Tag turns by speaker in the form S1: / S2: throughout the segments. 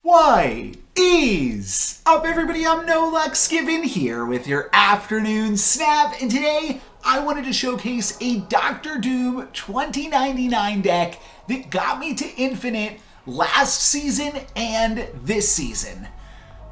S1: What is up, everybody? I'm NoLucksGiven here with your afternoon snap, and today I wanted to showcase a Dr. Doom 2099 deck that got me to Infinite last season and this season.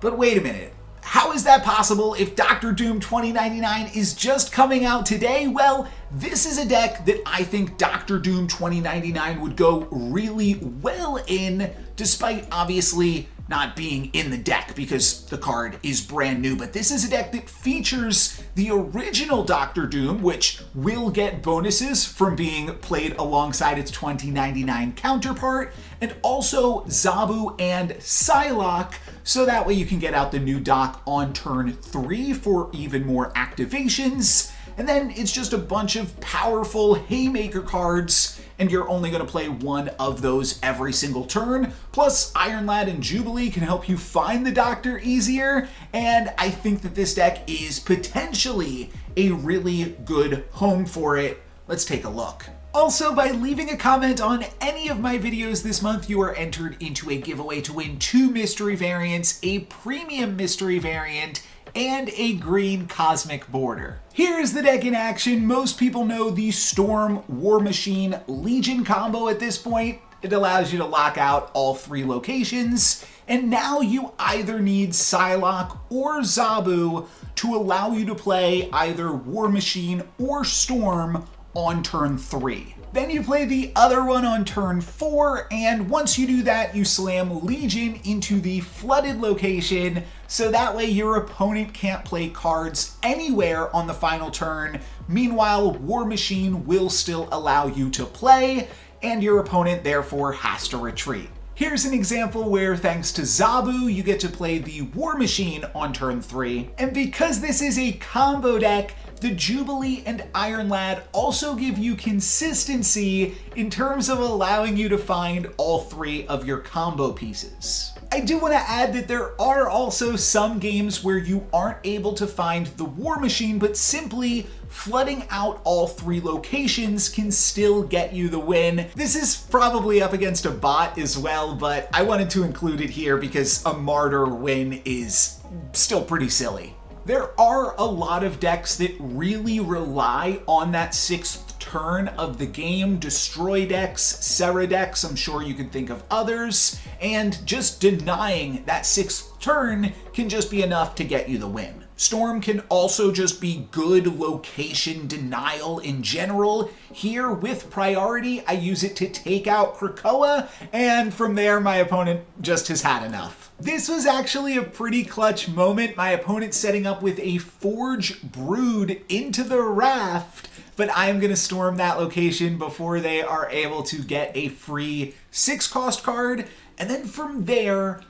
S1: But wait a minute. How is that possible if Dr. Doom 2099 is just coming out today? Well, this is a deck that I think Dr. Doom 2099 would go really well in, despite obviously not being in the deck because the card is brand new. But this is a deck that features the original Dr. Doom, which will get bonuses from being played alongside its 2099 counterpart, and also Zabu and Psylocke, so that way you can get out the new doc on turn 3 for even more activations. And then it's just a bunch of powerful Haymaker cards, and you're only going to play one of those every single turn. Plus, Iron Lad and Jubilee can help you find the Doctor easier, and I think that this deck is potentially a really good home for it. Let's take a look. Also, by leaving a comment on any of my videos this month, you are entered into a giveaway to win 2 mystery variants, a premium mystery variant, and a green cosmic border. Here's the deck in action. Most people know the Storm, War Machine, Legion combo at this point. It allows you to lock out all 3 locations, and now you either need Psylocke or Zabu to allow you to play either War Machine or Storm on turn 3. Then you play the other one on turn 4, and once you do that, you slam Legion into the flooded location, so that way your opponent can't play cards anywhere on the final turn. Meanwhile, War Machine will still allow you to play, and your opponent therefore has to retreat. Here's an example where, thanks to Zabu, you get to play the War Machine on turn 3. And because this is a combo deck, the Jubilee and Iron Lad also give you consistency in terms of allowing you to find all 3 of your combo pieces. I do want to add that there are also some games where you aren't able to find the War Machine, but simply flooding out all 3 locations can still get you the win. This is probably up against a bot as well, but I wanted to include it here because a Martyr win is still pretty silly. There are a lot of decks that really rely on that 6th turn of the game. Destroy decks, Serra decks, I'm sure you can think of others, and just denying that 6th turn can just be enough to get you the win. Storm can also just be good location denial in general. Here, with priority, I use it to take out Krakoa, and from there, my opponent just has had enough. This was actually a pretty clutch moment. My opponent setting up with a Forge Brood into the raft, but I am going to storm that location before they are able to get a free 6-cost card, and then from there,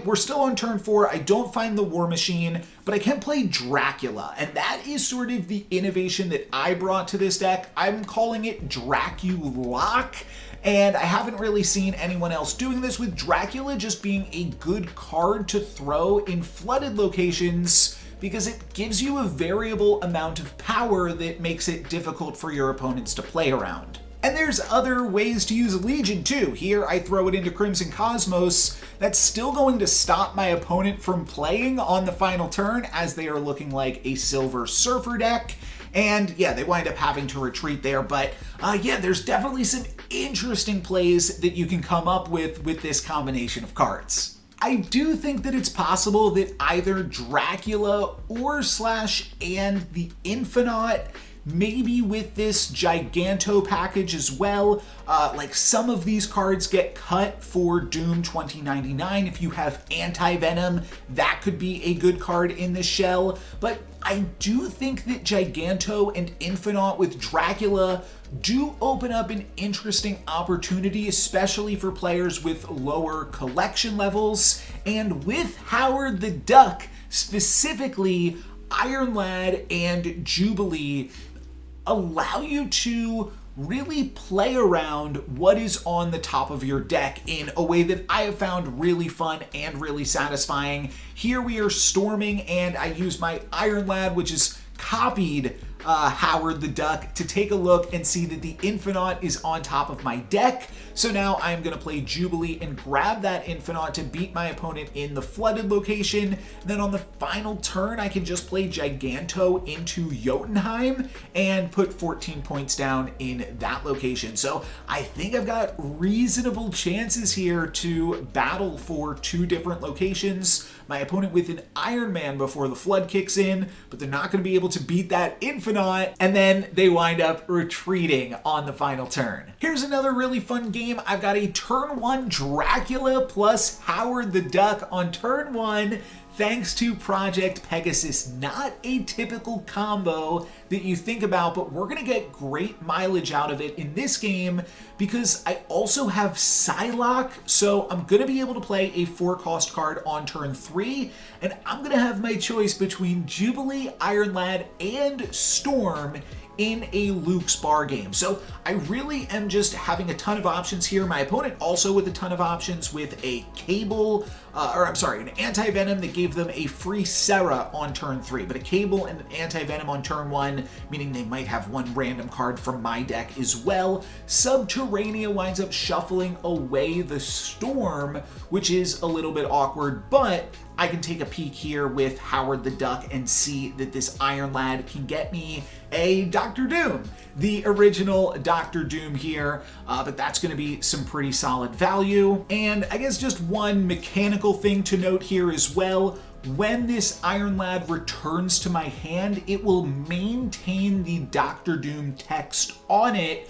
S1: we're still on turn 4. I don't find the War Machine, but I can play Dracula, and that is sort of the innovation that I brought to this deck. I'm calling it Draculock, and I haven't really seen anyone else doing this, with Dracula just being a good card to throw in flooded locations because it gives you a variable amount of power that makes it difficult for your opponents to play around. And there's other ways to use Legion too. Here I throw it into Crimson Cosmos. That's still going to stop my opponent from playing on the final turn, as they are looking like a Silver Surfer deck. And yeah, they wind up having to retreat there. But yeah, there's definitely some interesting plays that you can come up with this combination of cards. I do think that it's possible that either Dracula or and the Infinaut, maybe with this Giganto package as well. Like some of these cards get cut for Doom 2099. If you have Anti-Venom, that could be a good card in the shell. But I do think that Giganto and Infinaut with Dracula do open up an interesting opportunity, especially for players with lower collection levels. And with Howard the Duck, specifically, Iron Lad and Jubilee allow you to really play around what is on the top of your deck in a way that I have found really fun and really satisfying. Here we are storming, and I use my Iron Lad, which is copied Howard the Duck to take a look and see that the Infinaut is on top of my deck. So now I'm going to play Jubilee and grab that Infinaut to beat my opponent in the flooded location. And then on the final turn, I can just play Giganto into Jotunheim and put 14 points down in that location. So I think I've got reasonable chances here to battle for 2 different locations. My opponent with an Iron Man before the flood kicks in, but they're not going to be able to beat that Infinaut, and then they wind up retreating on the final turn. Here's another really fun game. I've got a turn 1 Dracula plus Howard the Duck on turn 1. Thanks to Project Pegasus. Not a typical combo that you think about, but we're going to get great mileage out of it in this game because I also have Psylocke, so I'm going to be able to play a 4-cost card on turn 3, and I'm going to have my choice between Jubilee, Iron Lad, and Storm in a Luke's bar game. So I really am just having a ton of options here. My opponent also with a ton of options with a Cable, an Anti-Venom that gave them a free Serra on turn 3, but a Cable and an Anti-Venom on turn 1, meaning they might have 1 random card from my deck as well. Subterranea winds up shuffling away the Storm, which is a little bit awkward, but I can take a peek here with Howard the Duck and see that this Iron Lad can get me a Dr. Doom, the original Dr. Doom here, but that's going to be some pretty solid value. And I guess just one mechanical thing to note here as well. When this Iron Lad returns to my hand, it will maintain the Dr. Doom text on it.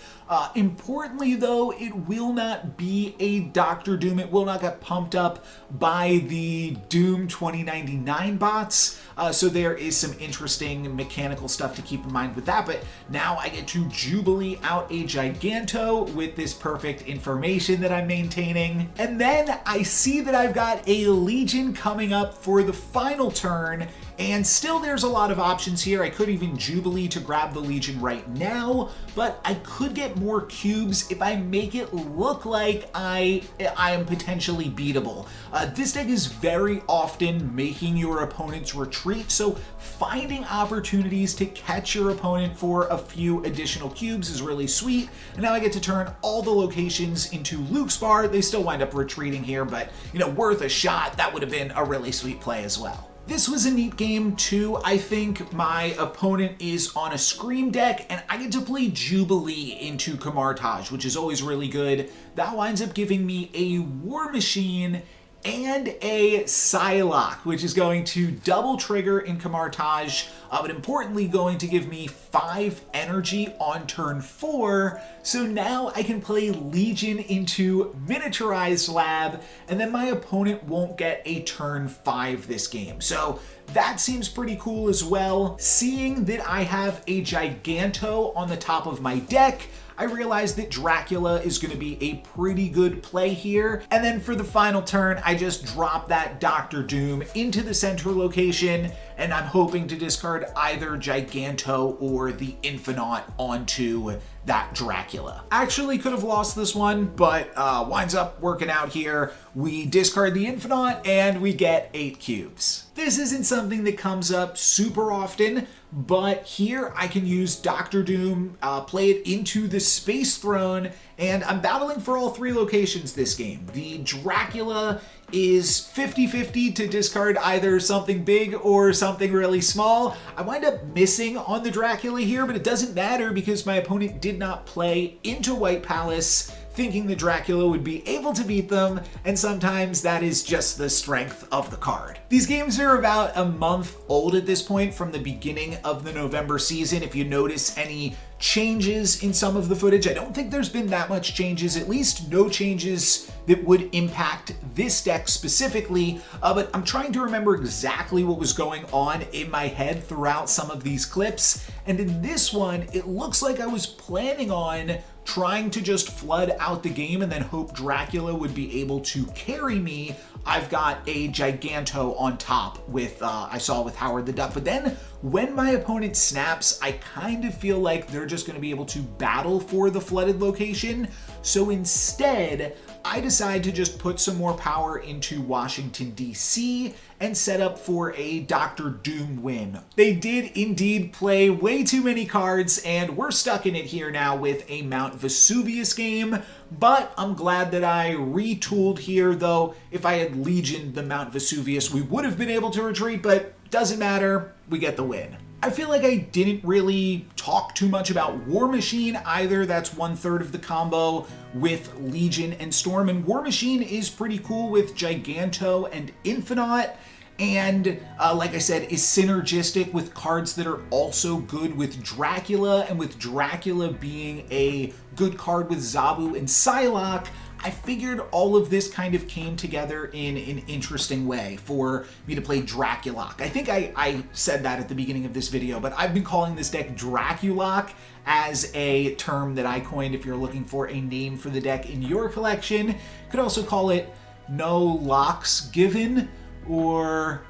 S1: Importantly though, it will not be a Dr. Doom. It will not get pumped up by the Doom2099 bots. So there is some interesting mechanical stuff to keep in mind with that. But now I get to Jubilee out a Giganto with this perfect information that I'm maintaining. And then I see that I've got a Legion coming up for the final turn. And still there's a lot of options here. I could even Jubilee to grab the Legion right now, but I could get more cubes if I make it look like I am potentially beatable. This deck is very often making your opponents retreat, so finding opportunities to catch your opponent for a few additional cubes is really sweet. And now I get to turn all the locations into Luke's bar. They still wind up retreating here, but worth a shot. That would have been a really sweet play as well. This was a neat game too. I think my opponent is on a Scream deck and I get to play Jubilee into Camartage, which is always really good. That winds up giving me a War Machine and a Psylocke, which is going to double trigger in Camartage, but importantly going to give me 5 energy on turn 4. So now I can play Legion into Miniaturized Lab, and then my opponent won't get a turn 5 this game. So that seems pretty cool as well. Seeing that I have a Giganto on the top of my deck, I realized that Dracula is going to be a pretty good play here. And then for the final turn, I just drop that Dr. Doom into the center location, and I'm hoping to discard either Giganto or the Infinaut onto that Dracula. Actually could have lost this one, but winds up working out here. We discard the Infinaut and we get 8 cubes. This isn't something that comes up super often, but here I can use Dr. Doom, play it into the Space Throne, and I'm battling for all 3 locations this game. The Dracula is 50-50 to discard either something big or something really small. I wind up missing on the Dracula here, but it doesn't matter because my opponent did not play into White Palace thinking the Dracula would be able to beat them, and sometimes that is just the strength of the card. These games are about a month old at this point from the beginning of the November season. If you notice any changes in some of the footage, I don't think there's been that much changes, at least no changes that would impact this deck specifically, but I'm trying to remember exactly what was going on in my head throughout some of these clips, and in this one, it looks like I was planning on trying to just flood out the game and then hope Dracula would be able to carry me. I've got a Giganto on top with, I saw with Howard the Duck, but then when my opponent snaps, I kind of feel like they're just going to be able to battle for the flooded location. So instead, I decide to just put some more power into Washington, D.C. and set up for a Dr. Doom win. They did indeed play way too many cards, and we're stuck in it here now with a Mount Vesuvius game, but I'm glad that I retooled here, though if I had Legioned the Mount Vesuvius, we would have been able to retreat, but doesn't matter, we get the win. I feel like I didn't really talk too much about War Machine either. That's 1/3 of the combo with Legion and Storm, and War Machine is pretty cool with Giganto and Infinaut, and like I said, is synergistic with cards that are also good with Dracula, and with Dracula being a good card with Zabu and Psylocke, I figured all of this kind of came together in an interesting way for me to play Draculock. I think I said that at the beginning of this video, but I've been calling this deck Draculock as a term that I coined if you're looking for a name for the deck in your collection. You could also call it NoLucksGiven, or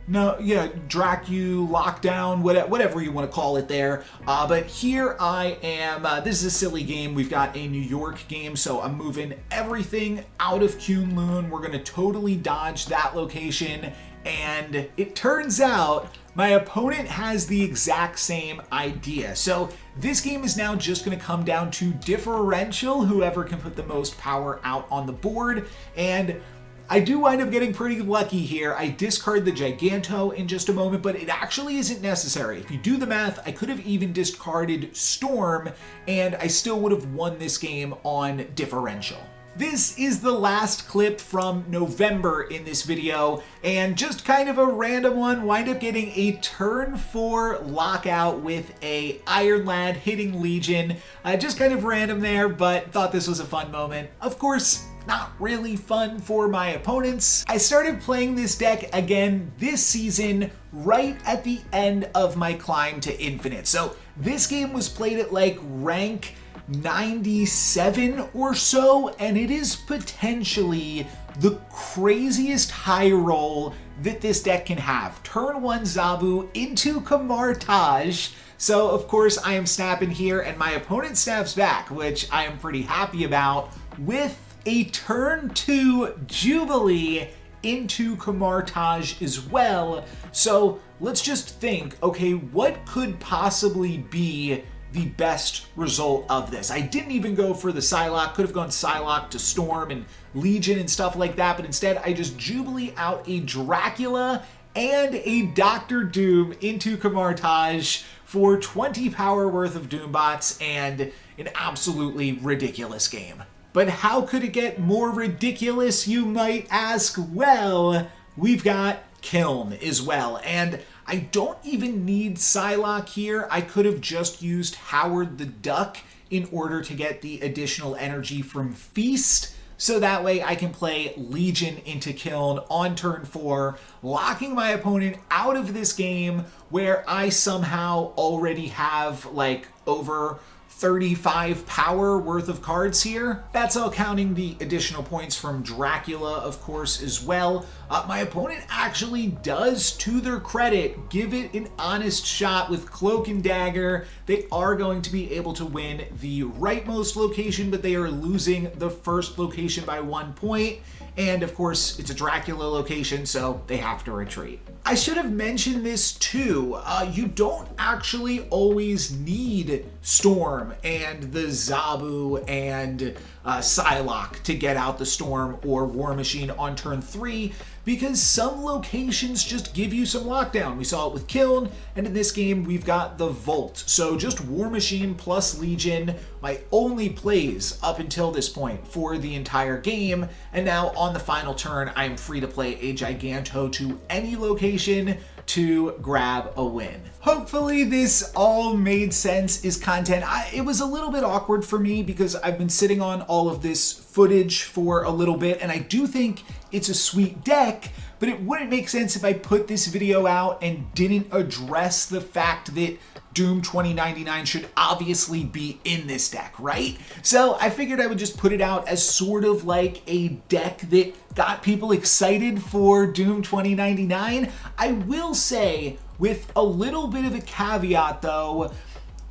S1: Dracula Lockdown, whatever you want to call it there. But here I am. This is a silly game. We've got a New York game, so I'm moving everything out of Kunlun. We're going to totally dodge that location. And it turns out my opponent has the exact same idea. So this game is now just going to come down to differential, whoever can put the most power out on the board. And I do wind up getting pretty lucky here. I discard the Giganto in just a moment, but it actually isn't necessary. If you do the math, I could have even discarded Storm, and I still would have won this game on differential. This is the last clip from November in this video, and just kind of a random one, wind up getting a turn 4 lockout with a Iron Lad hitting Legion. Just kind of random there, but thought this was a fun moment. Of course, not really fun for my opponents. I started playing this deck again this season right at the end of my climb to Infinite. So this game was played at like rank 97 or so, and it is potentially the craziest high roll that this deck can have. Turn 1 Zabu into Kamartaj. So of course I am snapping here, and my opponent snaps back, which I am pretty happy about, with a turn 2 Jubilee into Kamartaj as well. So let's just think, okay, what could possibly be the best result of this? I didn't even go for the Psylocke. Could have gone Psylocke to Storm and Legion and stuff like that, but instead I just Jubilee out a Dracula and a Dr. Doom into Kamartaj for 20 power worth of Doombots and an absolutely ridiculous game. But how could it get more ridiculous, you might ask? Well, we've got Kiln as well, and I don't even need Psylocke here. I could have just used Howard the Duck in order to get the additional energy from Feast, so that way I can play Legion into Kiln on turn 4, locking my opponent out of this game where I somehow already have like over 35 power worth of cards here. That's all counting the additional points from Dracula, of course, as well. My opponent actually does, to their credit, give it an honest shot with Cloak and Dagger. They are going to be able to win the rightmost location, but they are losing the first location by 1 point. And of course, it's a Dracula location, so they have to retreat. I should have mentioned this too. You don't actually always need Storm and the Zabu and Psylocke to get out the Storm or War Machine on turn 3, because some locations just give you some lockdown. We saw it with Kiln, and in this game we've got the Volt. So just War Machine plus Legion, my only plays up until this point for the entire game, and now on the final turn I am free to play a Giganto to any location to grab a win. Hopefully this all made sense as content. It was a little bit awkward for me because I've been sitting on all of this footage for a little bit, and I do think it's a sweet deck, but it wouldn't make sense if I put this video out and didn't address the fact that Doom2099 should obviously be in this deck, right? So I figured I would just put it out as sort of like a deck that got people excited for Doom2099. I will say, with a little bit of a caveat though,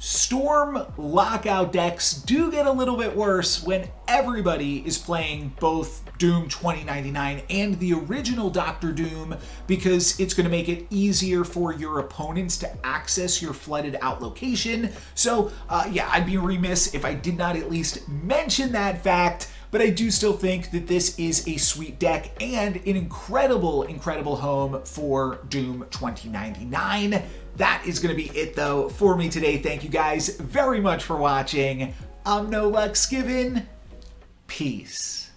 S1: Storm Lockout decks do get a little bit worse when everybody is playing both Doom 2099 and the original Doctor Doom, because it's going to make it easier for your opponents to access your flooded out location. So yeah, I'd be remiss if I did not at least mention that fact. But I do still think that this is a sweet deck and an incredible, incredible home for Doom 2099. That is going to be it, though, for me today. Thank you guys very much for watching. I'm NoLucksGiven. Peace.